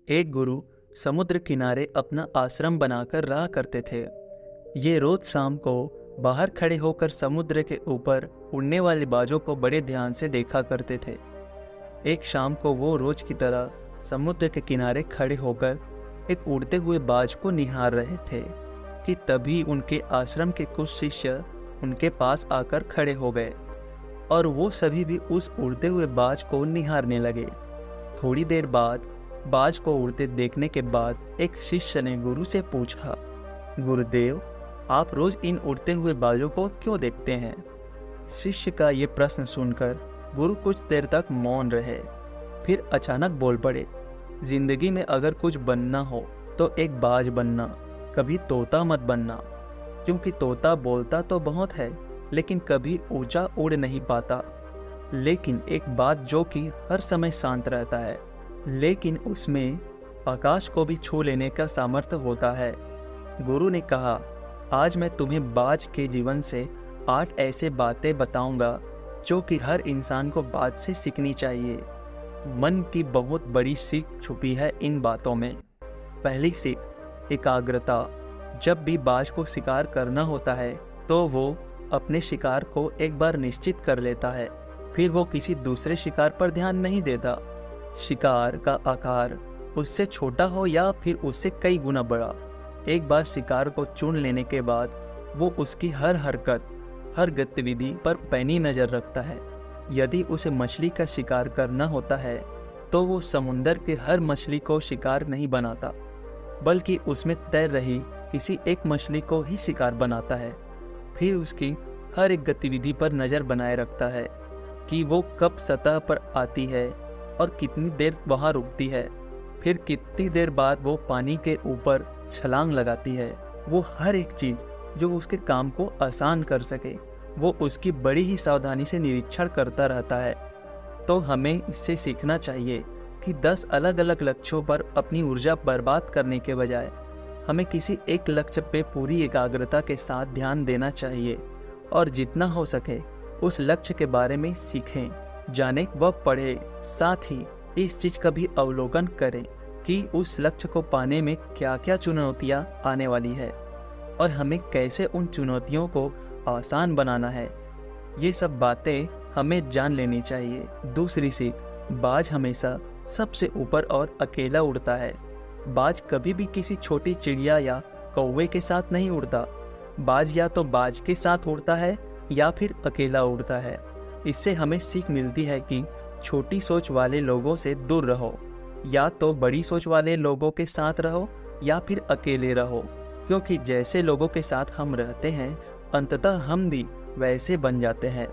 एक गुरु समुद्र किनारे अपना आश्रम बनाकर रहा करते थे। ये रोज शाम को बाहर खड़े होकर समुद्र के ऊपर उड़ने वाले बाजों को बड़े ध्यान से देखा करते थे। एक शाम को वो रोज की तरह समुद्र के किनारे खड़े होकर एक उड़ते हुए बाज को निहार रहे थे कि तभी उनके आश्रम के कुछ शिष्य उनके पास आकर खड़े हो गए और वो सभी भी उस उड़ते हुए बाज को निहारने लगे। थोड़ी देर बाद बाज को उड़ते देखने के बाद एक शिष्य ने गुरु से पूछा, गुरुदेव, आप रोज इन उड़ते हुए बाजों को क्यों देखते हैं? शिष्य का ये प्रश्न सुनकर गुरु कुछ देर तक मौन रहे, फिर अचानक बोल पड़े, जिंदगी में अगर कुछ बनना हो तो एक बाज बनना, कभी तोता मत बनना, क्योंकि तोता बोलता तो बहुत है लेकिन कभी ऊंचा उड़ नहीं पाता। लेकिन एक बाज जो कि हर समय शांत रहता है, लेकिन उसमें आकाश को भी छू लेने का सामर्थ्य होता है। गुरु ने कहा, आज मैं तुम्हें बाज के जीवन से 8 ऐसे बातें बताऊंगा जो कि हर इंसान को बाज से सीखनी चाहिए। मन की बहुत बड़ी सीख छुपी है इन बातों में। पहली सीख, एकाग्रता। जब भी बाज को शिकार करना होता है तो वो अपने शिकार को एक बार निश्चित कर लेता है, फिर वो किसी दूसरे शिकार पर ध्यान नहीं देता। शिकार का आकार उससे छोटा हो या फिर उससे कई गुना बड़ा, एक बार शिकार को चुन लेने के बाद वो उसकी हर हरकत, हर गतिविधि पर पैनी नज़र रखता है। यदि उसे मछली का शिकार करना होता है तो वो समुंदर के हर मछली को शिकार नहीं बनाता, बल्कि उसमें तैर रही किसी एक मछली को ही शिकार बनाता है। फिर उसकी हर एक गतिविधि पर नज़र बनाए रखता है कि वो कब सतह पर आती है और कितनी देर वहाँ रुकती है, फिर कितनी देर बाद वो पानी के ऊपर छलांग लगाती है। वो हर एक चीज़ जो उसके काम को आसान कर सके वो उसकी बड़ी ही सावधानी से निरीक्षण करता रहता है। तो हमें इससे सीखना चाहिए कि 10 अलग अलग लक्ष्यों पर अपनी ऊर्जा बर्बाद करने के बजाय हमें किसी एक लक्ष्य पे पूरी एकाग्रता के साथ ध्यान देना चाहिए और जितना हो सके उस लक्ष्य के बारे में सीखें, जानें व पढ़ें। साथ ही इस चीज़ का भी अवलोकन करें कि उस लक्ष्य को पाने में क्या क्या चुनौतियाँ आने वाली है और हमें कैसे उन चुनौतियों को आसान बनाना है। ये सब बातें हमें जान लेनी चाहिए। दूसरी सीख, बाज हमेशा सबसे ऊपर और अकेला उड़ता है। बाज कभी भी किसी छोटी चिड़िया या कौवे के साथ नहीं उड़ता। बाज या तो बाज के साथ उड़ता है या फिर अकेला उड़ता है। इससे हमें सीख मिलती है कि छोटी सोच वाले लोगों से दूर रहो, या तो बड़ी सोच वाले लोगों के साथ रहो या फिर अकेले रहो, क्योंकि जैसे लोगों के साथ हम रहते हैं अंततः हम भी वैसे बन जाते हैं।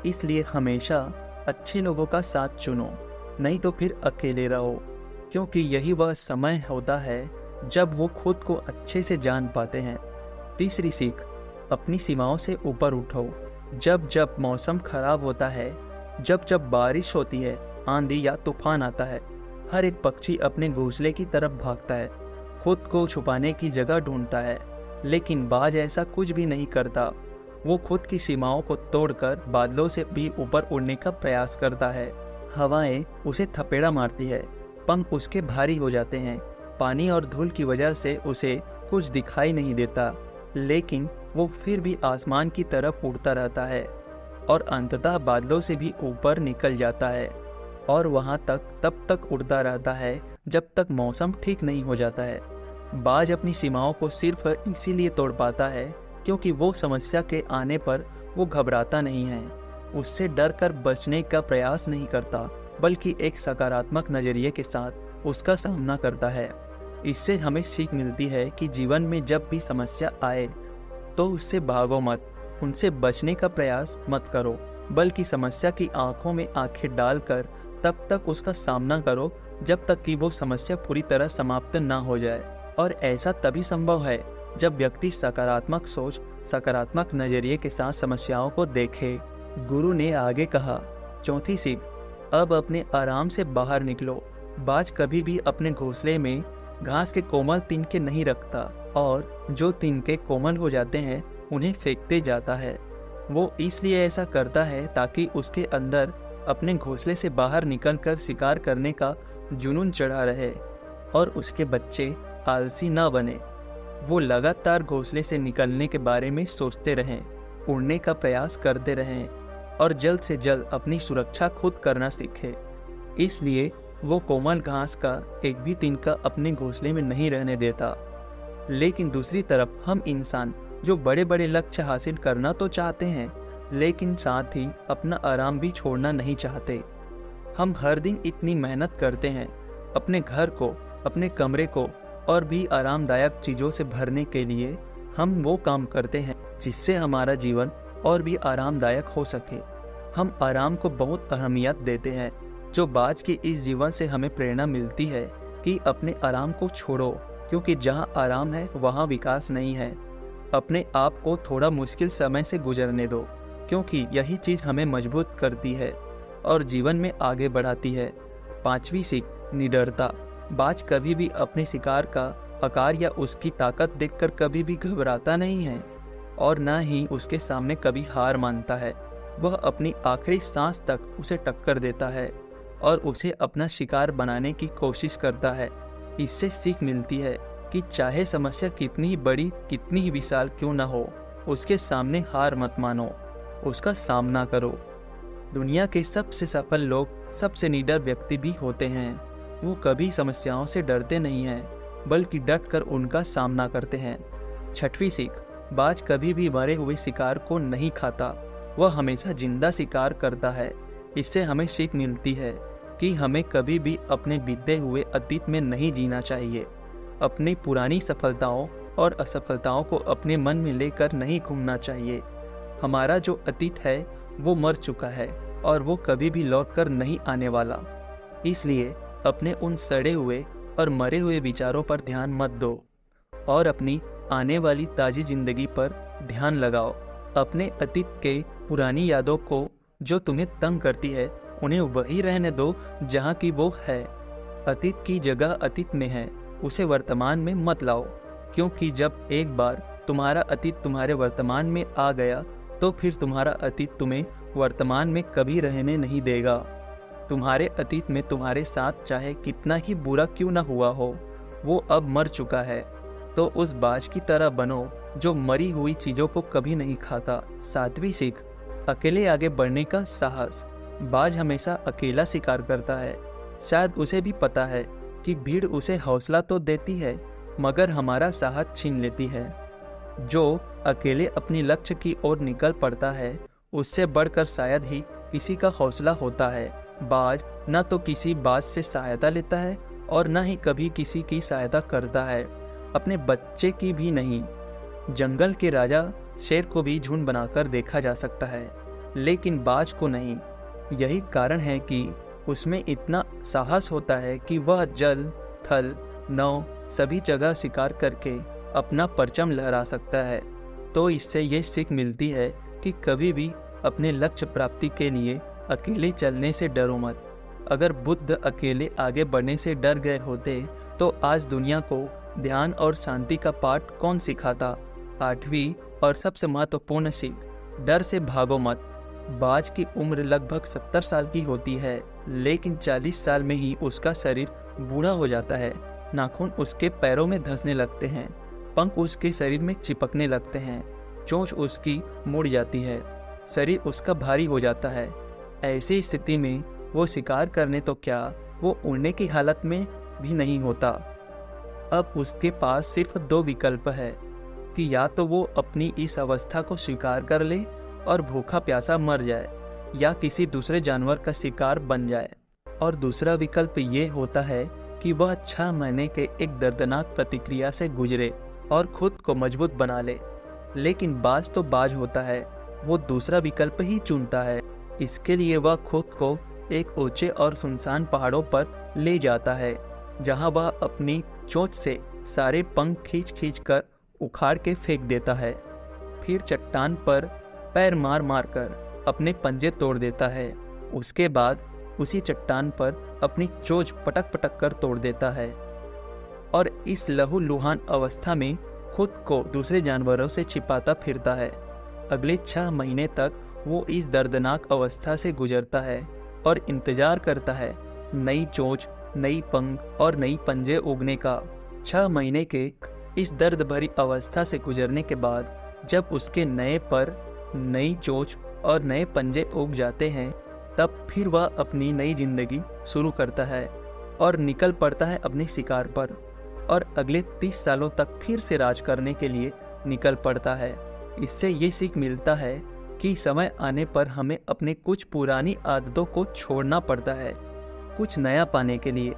इसलिए हमेशा अच्छे लोगों का साथ चुनो, नहीं तो फिर अकेले रहो, क्योंकि यही वह समय होता है जब वो खुद को अच्छे से जान पाते हैं। तीसरी सीख, अपनी सीमाओं से ऊपर उठो। जब जब मौसम खराब होता है, जब जब बारिश होती है, आंधी या तूफान आता है, हर एक पक्षी अपने घोंसले की तरफ भागता है, खुद को छुपाने की जगह ढूंढता है। लेकिन बाज ऐसा कुछ भी नहीं करता। वो खुद की सीमाओं को तोड़कर बादलों से भी ऊपर उड़ने का प्रयास करता है। हवाएं उसे थपेड़ा मारती है, पंख उसके भारी हो जाते हैं, पानी और धूल की वजह से उसे कुछ दिखाई नहीं देता, लेकिन वो फिर भी आसमान की तरफ उड़ता रहता है और अंततः बादलों से भी ऊपर निकल जाता है और वहाँ तक तब तक उड़ता रहता है जब तक मौसम ठीक नहीं हो जाता है। बाज अपनी सीमाओं को सिर्फ इसीलिए तोड़ पाता है क्योंकि वो समस्या के आने पर वो घबराता नहीं है, उससे डर कर बचने का प्रयास नहीं करता, बल्कि एक सकारात्मक नज़रिए के साथ उसका सामना करता है। इससे हमें सीख मिलती है कि जीवन में जब भी समस्या आए तो उससे भागो मत, उनसे बचने का प्रयास मत करो, बल्कि समस्या की आंखों में आंखें डालकर तब तक उसका सामना करो जब तक कि वो समस्या पूरी तरह समाप्त ना हो जाए। और ऐसा तभी संभव है जब व्यक्ति सकारात्मक सोच, सकारात्मक नज़रिए के साथ समस्याओं को देखे। गुरु ने आगे कहा, चौथी सीख, अब अपने आराम से बाहर निकलो। बाज कभी भी अपने घोंसले में घास के कोमल तिनके नहीं रखता और जो तिनके कोमल हो जाते हैं उन्हें फेंकते जाता है। वो इसलिए ऐसा करता है ताकि उसके अंदर अपने घोंसले से बाहर निकलकर शिकार करने का जुनून चढ़ा रहे। और उसके बच्चे आलसी न बने। वो लगातार घोंसले से निकलने के बारे में सोचते रहें, उड़ने का प्रयास करते रहें और जल्द से जल्द अपनी सुरक्षा खुद करना सीखें। इसलिए वो कोमल घास का एक भी तिनका अपने घोंसले में नहीं रहने देता। लेकिन दूसरी तरफ हम इंसान जो बड़े बड़े लक्ष्य हासिल करना तो चाहते हैं, लेकिन साथ ही अपना आराम भी छोड़ना नहीं चाहते। हम हर दिन इतनी मेहनत करते हैं अपने घर को, अपने कमरे को और भी आरामदायक चीज़ों से भरने के लिए। हम वो काम करते हैं जिससे हमारा जीवन और भी आरामदायक हो सके। हम आराम को बहुत अहमियत देते हैं, जो बाज के इस जीवन से हमें प्रेरणा मिलती है कि अपने आराम को छोड़ो, क्योंकि जहाँ आराम है वहाँ विकास नहीं है। अपने आप को थोड़ा मुश्किल समय से गुजरने दो, क्योंकि यही चीज़ हमें मजबूत करती है और जीवन में आगे बढ़ाती है। 5वीं सीख, निडरता। बाज कभी भी अपने शिकार का आकार या उसकी ताकत देखकर कभी भी घबराता नहीं है और न ही उसके सामने कभी हार मानता है। वह अपनी आखिरी सांस तक उसे टक्कर देता है और उसे अपना शिकार बनाने की कोशिश करता है। इससे सीख मिलती है कि चाहे समस्या कितनी ही बड़ी, कितनी ही विशाल क्यों न हो, उसके सामने हार मत मानो, उसका सामना करो। दुनिया के सबसे सफल लोग सबसे निडर व्यक्ति भी होते हैं। वो कभी समस्याओं से डरते नहीं हैं, बल्कि डटकर उनका सामना करते हैं। 6वीं सीख, बाज कभी भी मरे हुए शिकार को नहीं खाता, वह हमेशा जिंदा शिकार करता है। इससे हमें सीख मिलती है कि हमें कभी भी अपने बीते हुए अतीत में नहीं जीना चाहिए। अपनी पुरानी सफलताओं और असफलताओं को अपने मन में लेकर नहीं घूमना चाहिए। हमारा जो अतीत है वो मर चुका है और वो कभी भी लौटकर नहीं आने वाला। इसलिए अपने उन सड़े हुए और मरे हुए विचारों पर ध्यान मत दो और अपनी आने वाली ताज़ी जिंदगी पर ध्यान लगाओ। अपने अतीत के पुरानी यादों को जो तुम्हें तंग करती है, उन्हें वही रहने दो जहाँ की वो है। अतीत की जगह अतीत में है, उसे वर्तमान में मत लाओ, क्योंकि जब एक बार तुम्हारा अतीत तुम्हारे वर्तमान में आ गया तो फिर तुम्हारा अतीत तुम्हें वर्तमान में कभी रहने नहीं देगा। तुम्हारे अतीत में तुम्हारे साथ चाहे कितना ही बुरा क्यों ना हुआ हो, वो अब मर चुका है। तो उस बाज की तरह बनो जो मरी हुई चीज़ों को कभी नहीं खाता। 7वीं सीख, अकेले आगे बढ़ने का साहस। बाज हमेशा अकेला शिकार करता है। शायद उसे भी पता है कि भीड़ उसे हौसला तो देती है, मगर हमारा साहस छीन लेती है। जो अकेले अपनी लक्ष्य की ओर निकल पड़ता है, उससे बढ़कर शायद ही किसी का हौसला होता है। बाज न तो किसी बाज से सहायता लेता है और न ही कभी किसी की सहायता करता है, अपने बच्चे की भी नहीं। जंगल के राजा शेर को भी झुंड बनाकर देखा जा सकता है, लेकिन बाज को नहीं। यही कारण है कि उसमें इतना साहस होता है कि वह जल, थल, नौ सभी जगह शिकार करके अपना परचम लहरा सकता है। तो इससे ये सीख मिलती है कि कभी भी अपने लक्ष्य प्राप्ति के लिए अकेले चलने से डरो मत। अगर बुद्ध अकेले आगे बढ़ने से डर गए होते तो आज दुनिया को ध्यान और शांति का पाठ कौन सिखाता। 8वीं और सबसे महत्वपूर्ण सीख, डर से भागो मत। बाज की उम्र लगभग 70 साल की होती है, लेकिन 40 साल में ही उसका शरीर बूढ़ा हो जाता है। नाखून उसके पैरों में धंसने लगते हैं, पंख उसके शरीर में चिपकने लगते हैं, चोंच उसकी मुड़ जाती है, शरीर उसका भारी हो जाता है। ऐसी स्थिति में वो शिकार करने तो क्या, वो उड़ने की हालत में भी नहीं होता। अब उसके पास सिर्फ 2 विकल्प है कि या तो वो अपनी इस अवस्था को स्वीकार कर ले और भूखा प्यासा मर जाए, या किसी दूसरे जानवर का शिकार बन जाए। और दूसरा विकल्प ये होता है कि वह 6 महीने के एक दर्दनाक प्रतिक्रिया से गुजरे और खुद को मजबूत बना ले। लेकिन बाज तो बाज होता है, वो दूसरा विकल्प ही चुनता है। इसके लिए वह खुद को एक ऊंचे और सुनसान पहाड़ों पर ले जाता है, जहां वह अपनी चोंच से सारे पंख खींच कर उखाड़ के फेंक देता है। फिर चट्टान पर पैर मार मार कर अपने पंजे तोड़ देता है। उसके बाद उसी चट्टान पर अपनी चोंच पटक पटक कर तोड़ देता है और इस लहूलुहान अवस्था में खुद को दूसरे जानवरों से छिपाता फिरता है। अगले 6 महीने तक वो इस दर्दनाक अवस्था से गुजरता है और इंतजार करता है नई चोंच, नई पंख और नई पंजे उगने का। 6 महीने के इस दर्द भरी अवस्था से गुजरने के बाद जब उसके नए पर, नई चोंच और नए पंजे उग जाते हैं, तब फिर वह अपनी नई जिंदगी शुरू करता है और निकल पड़ता है अपने शिकार पर और अगले 30 सालों तक फिर से राज करने के लिए निकल पड़ता है। इससे ये सीख मिलता है कि समय आने पर हमें अपने कुछ पुरानी आदतों को छोड़ना पड़ता है कुछ नया पाने के लिए,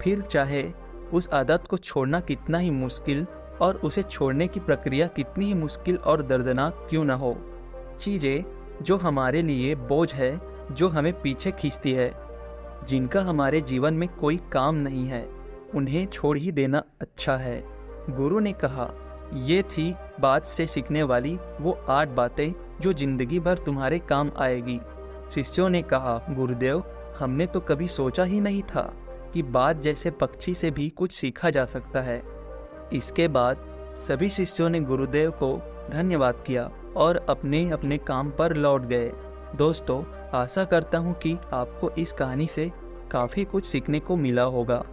फिर चाहे उस आदत को छोड़ना कितना ही मुश्किल और उसे छोड़ने की प्रक्रिया कितनी ही मुश्किल और दर्दनाक क्यों ना हो। चीज़ें जो हमारे लिए बोझ है, जो हमें पीछे खींचती है, जिनका हमारे जीवन में कोई काम नहीं है, उन्हें छोड़ ही देना अच्छा है। गुरु ने कहा, ये थी बात से सीखने वाली वो 8 बातें जो जिंदगी भर तुम्हारे काम आएगी। शिष्यों ने कहा, गुरुदेव, हमने तो कभी सोचा ही नहीं था कि बात जैसे पक्षी से भी कुछ सीखा जा सकता है। इसके बाद सभी शिष्यों ने गुरुदेव को धन्यवाद किया और अपने अपने काम पर लौट गए। दोस्तों, आशा करता हूँ कि आपको इस कहानी से काफ़ी कुछ सीखने को मिला होगा।